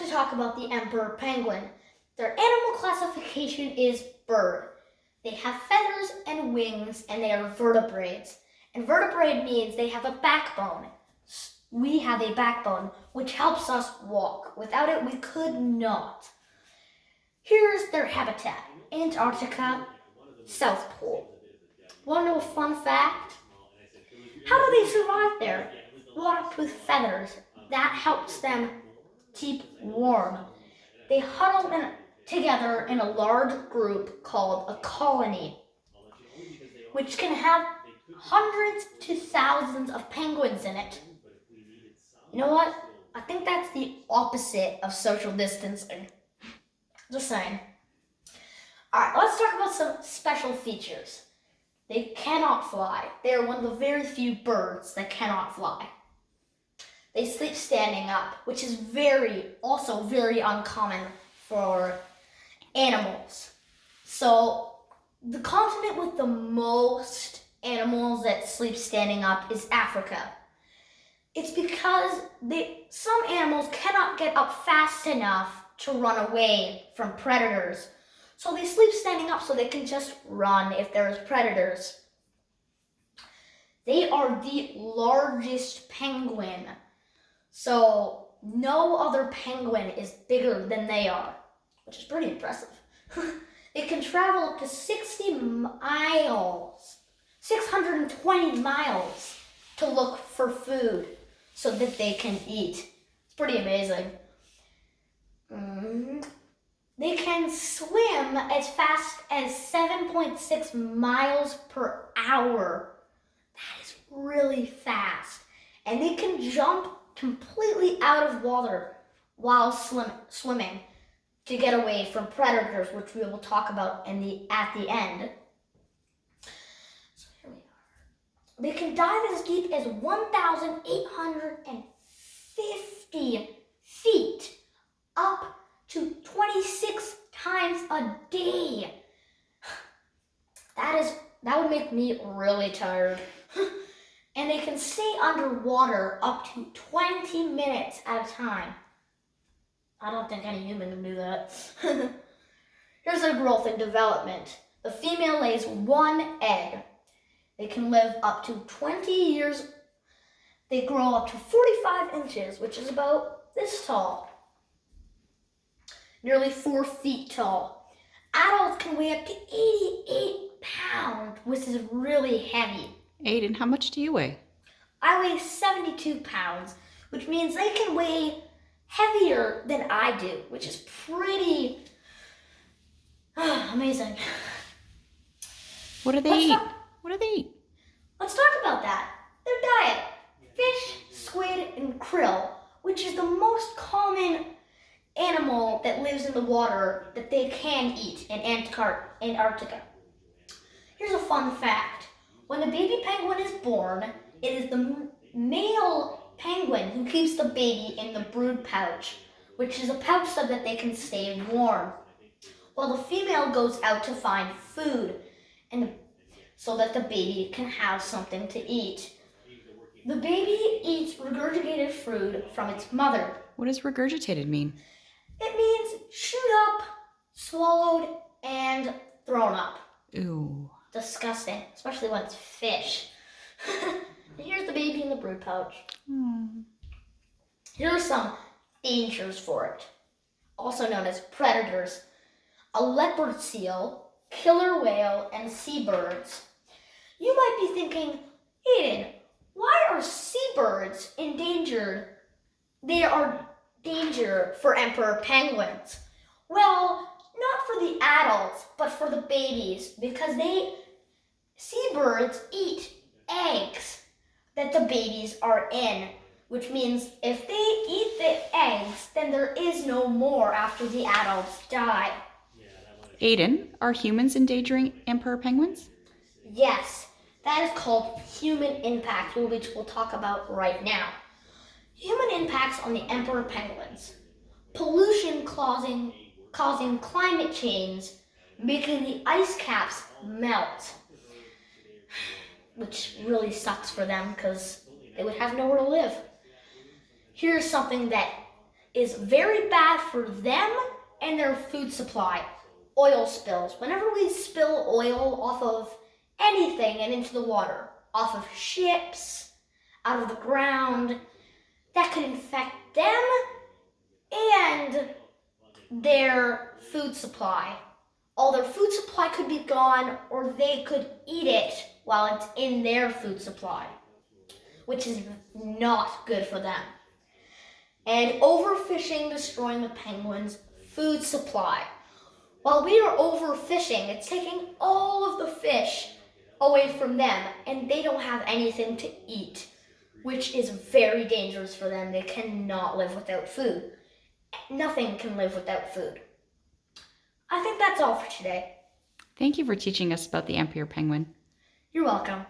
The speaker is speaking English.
to talk about the emperor penguin. Their animal classification is bird. They have feathers and wings, and they are vertebrates. And vertebrate means they have a backbone. We have a backbone, which helps us walk. Without it, we could not. Here's their habitat: Antarctica, South Pole. Want to know a fun fact? How do they survive there? Waterproof feathers. That helps them keep warm. They huddle together in a large group called a colony, which can have hundreds to thousands of penguins in it. You know what? I think that's the opposite of social distancing. Just saying. Alright, let's talk about some special features. They cannot fly. They are one of the very few birds that cannot fly. They sleep standing up, which is also very uncommon for animals. So, the continent with the most animals that sleep standing up is Africa. It's because some animals cannot get up fast enough to run away from predators. So they sleep standing up so they can just run if there's predators. They are the largest penguin. So no other penguin is bigger than they are, which is pretty impressive. They can travel up to 620 miles to look for food so that they can eat. It's pretty amazing. They can swim as fast as 7.6 miles per hour. That is really fast. And they can jump completely out of water while swimming to get away from predators, which we will talk about at the end. So here we are. They can dive as deep as 1,850 feet, up to 26 times a day. That would make me really tired. And they can stay underwater up to 20 minutes at a time. I don't think any human can do that. Here's their growth and development. The female lays one egg. They can live up to 20 years. They grow up to 45 inches, which is about this tall. Nearly 4 feet tall. Adults can weigh up to 88 pounds, which is really heavy. Aidan, how much do you weigh? I weigh 72 pounds, which means they can weigh heavier than I do, which is pretty amazing. What do they eat? What do they eat? Let's talk about that. Their diet: fish, squid, and krill, which is the most common animal that lives in the water that they can eat in Antarctica. Here's a fun fact. When the baby penguin is born, it is the male penguin who keeps the baby in the brood pouch, which is a pouch so that they can stay warm, while the female goes out to find food so that the baby can have something to eat. The baby eats regurgitated food from its mother. What does regurgitated mean? It means chewed up, swallowed, and thrown up. Ooh. Disgusting, especially when it's fish. And here's the baby in the brood pouch. Here are some dangers for it, also known as predators: a leopard seal, killer whale, and seabirds. You might be thinking, Aidan, why are seabirds endangered? They are danger for emperor penguins. Well, not for the adults, but for the babies, because seabirds eat eggs that the babies are in, which means if they eat the eggs, then there is no more after the adults die. Aidan, are humans endangering emperor penguins? Yes, that is called human impact, which we'll talk about right now. Human impacts on the emperor penguins: pollution causing climate change, making the ice caps melt, which really sucks for them because they would have nowhere to live. Here's something that is very bad for them and their food supply. Oil spills. Whenever we spill oil off of anything and into the water, off of ships, out of the ground, that could infect them and their food supply. All their food supply could be gone, or they could eat it while it's in their food supply, which is not good for them. And overfishing destroying the penguins' food supply. While we are overfishing, it's taking all of the fish away from them, and they don't have anything to eat, which is very dangerous for them. They cannot live without food. Nothing can live without food. I think that's all for today. Thank you for teaching us about the emperor penguin. You're welcome.